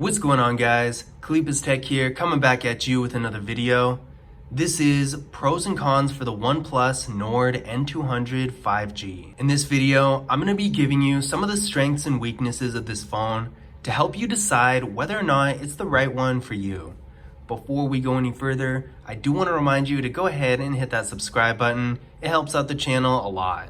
What's going on, guys? Kalipas Tech here, coming back at you with another video. This is pros and cons for the OnePlus Nord N200 5G. In this video, I'm going to be giving you some of the strengths and weaknesses of this phone to help you decide whether or not it's the right one for you. Before we go any further, I do want to remind you to go ahead and hit that subscribe button. It helps out the channel a lot.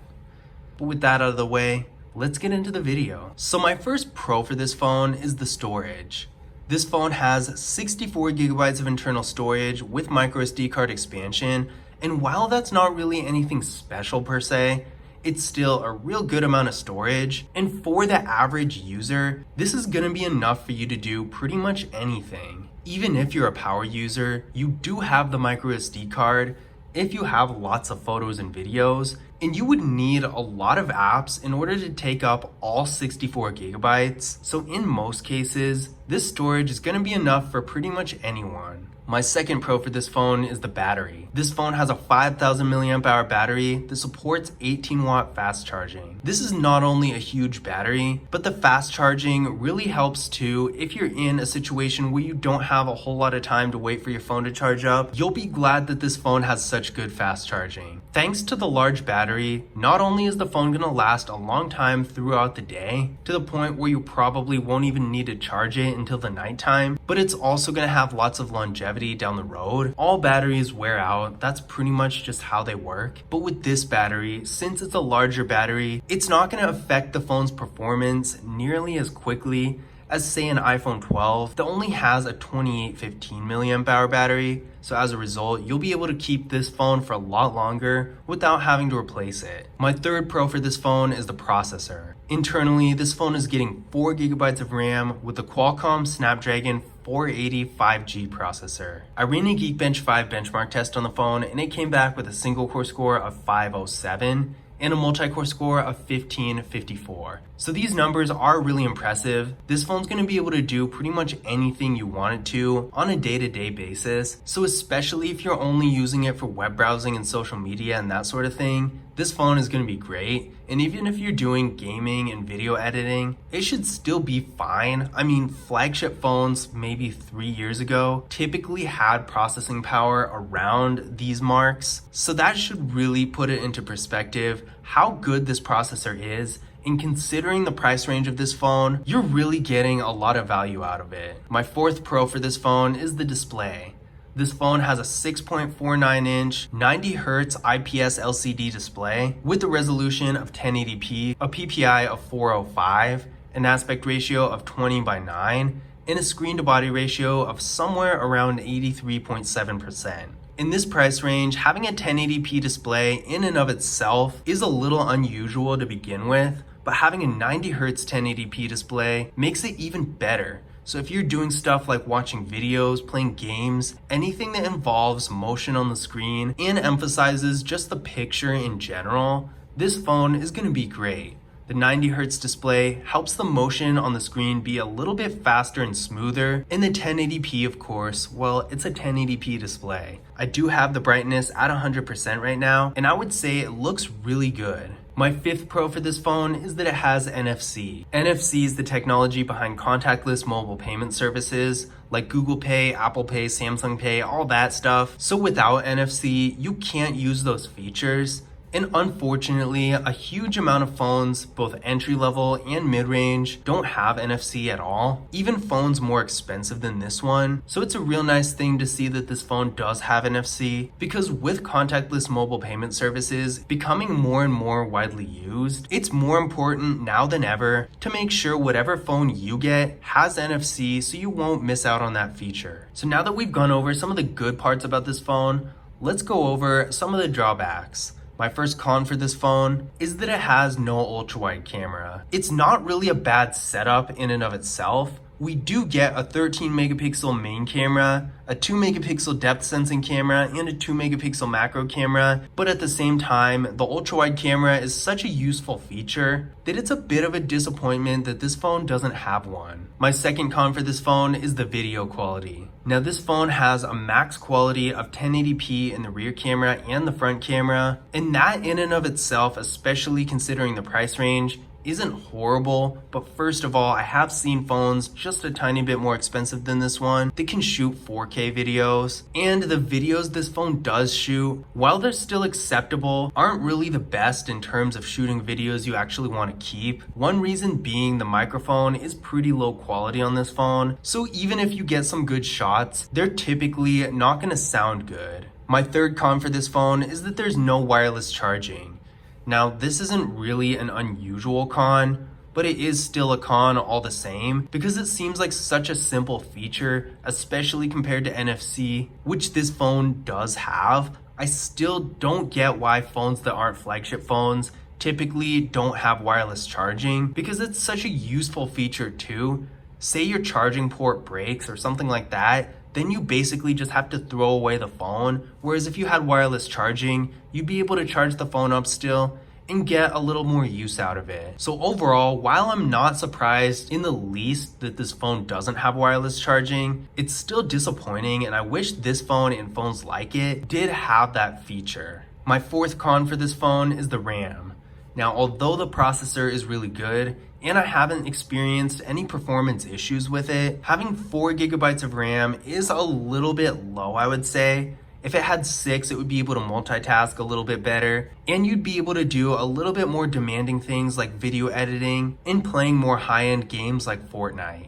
But with that out of the way, let's get into the video. So my first pro for this phone is the storage. This phone has 64 gigabytes of internal storage with microSD card expansion, and while that's not really anything special per se, it's still a real good amount of storage. And for the average user, this is gonna be enough for you to do pretty much anything. Even if you're a power user, you do have the microSD card if you have lots of photos and videos, and you would need a lot of apps in order to take up all 64 gigabytes. So in most cases, this storage is going to be enough for pretty much anyone. My second pro for this phone is the battery. This phone has a 5000 milliamp hour battery that supports 18 watt fast charging. This is not only a huge battery, but the fast charging really helps too if you're in a situation where you don't have a whole lot of time to wait for your phone to charge up. You'll be glad that this phone has such good fast charging. Thanks to the large battery, not only is the phone gonna last a long time throughout the day, to the point where you probably won't even need to charge it until the nighttime, but it's also gonna have lots of longevity down the road. All batteries wear out, that's pretty much just how they work. But with this battery, since it's a larger battery, it's not gonna affect the phone's performance nearly as quickly as say an iPhone 12 that only has a 2815 milliamp hour battery. So as a result, you'll be able to keep this phone for a lot longer without having to replace it. My third pro for this phone is the processor. Internally, this phone is getting 4 gigabytes of RAM with the Qualcomm Snapdragon 480 5G processor. I ran a Geekbench 5 benchmark test on the phone, and it came back with a single core score of 507 and a multi-core score of 1554. So these numbers are really impressive. This phone's gonna be able to do pretty much anything you want it to on a day-to-day basis. So especially if you're only using it for web browsing and social media and that sort of thing, this phone is gonna be great. And even if you're doing gaming and video editing, it should still be fine. I mean, flagship phones maybe 3 years ago typically had processing power around these marks. So that should really put it into perspective how good this processor is. And considering the price range of this phone, you're really getting a lot of value out of it. My fourth pro for this phone is the display. This phone has a 6.49 inch 90 Hz IPS LCD display with a resolution of 1080p, a PPI of 405, an aspect ratio of 20:9, and a screen to body ratio of somewhere around 83.7%. In this price range, having a 1080p display in and of itself is a little unusual to begin with, but having a 90 Hz 1080p display makes it even better. So if you're doing stuff like watching videos, playing games, anything that involves motion on the screen and emphasizes just the picture in general, this phone is going to be great. The 90 Hz display helps the motion on the screen be a little bit faster and smoother, and the 1080p, of course, well, it's a 1080p display. I do have the brightness at 100% right now, and I would say it looks really good. My fifth pro for this phone is that it has NFC. NFC is the technology behind contactless mobile payment services like Google Pay, Apple Pay, Samsung Pay, all that stuff. So without NFC, you can't use those features. And unfortunately, a huge amount of phones, both entry-level and mid-range, don't have NFC at all. Even phones more expensive than this one. So it's a real nice thing to see that this phone does have NFC, because with contactless mobile payment services becoming more and more widely used, it's more important now than ever to make sure whatever phone you get has NFC so you won't miss out on that feature. So now that we've gone over some of the good parts about this phone, let's go over some of the drawbacks. My first con for this phone is that it has no ultra-wide camera. It's not really a bad setup in and of itself. We do get a 13 megapixel main camera, a 2 megapixel depth sensing camera, and a 2 megapixel macro camera, but at the same time, the ultra-wide camera is such a useful feature that it's a bit of a disappointment that this phone doesn't have one. My second con for this phone is the video quality. Now this phone has a max quality of 1080p in the rear camera and the front camera, and that in and of itself, especially considering the price range, isn't horrible, but first of all, I have seen phones just a tiny bit more expensive than this one that can shoot 4K videos, and the videos this phone does shoot, while they're still acceptable, aren't really the best in terms of shooting videos you actually want to keep. One reason being the microphone is pretty low quality on this phone, so even if you get some good shots, they're typically not going to sound good. My third con for this phone is that there's no wireless charging. Now, this isn't really an unusual con, but it is still a con all the same because it seems like such a simple feature, especially compared to NFC, which this phone does have. I still don't get why phones that aren't flagship phones typically don't have wireless charging, because it's such a useful feature too. Say your charging port breaks or something like that, then you basically just have to throw away the phone. Whereas if you had wireless charging, you'd be able to charge the phone up still and get a little more use out of it. So overall, while I'm not surprised in the least that this phone doesn't have wireless charging, it's still disappointing, and I wish this phone and phones like it did have that feature. My fourth con for this phone is the RAM. Now, although the processor is really good, and I haven't experienced any performance issues with it, having 4 gigabytes of RAM is a little bit low, I would say. If it had 6, it would be able to multitask a little bit better, and you'd be able to do a little bit more demanding things like video editing and playing more high-end games like Fortnite.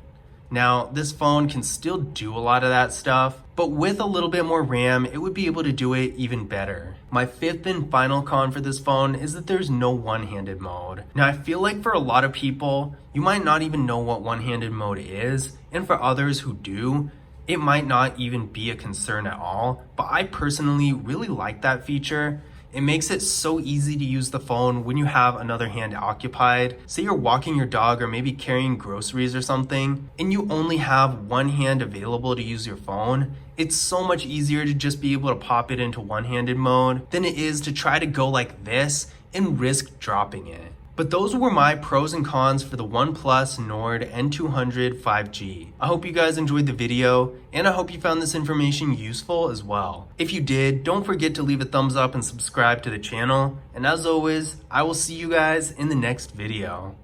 Now, this phone can still do a lot of that stuff, but with a little bit more RAM, it would be able to do it even better. My fifth and final con for this phone is that there's no one-handed mode. Now, I feel like for a lot of people, you might not even know what one-handed mode is, and for others who do, it might not even be a concern at all, but I personally really like that feature. It makes it so easy to use the phone when you have another hand occupied. Say you're walking your dog or maybe carrying groceries or something, and you only have one hand available to use your phone. It's so much easier to just be able to pop it into one-handed mode than it is to try to go like this and risk dropping it. But those were my pros and cons for the OnePlus Nord N200 5G. I hope you guys enjoyed the video, and I hope you found this information useful as well. If you did, don't forget to leave a thumbs up and subscribe to the channel. And as always, I will see you guys in the next video.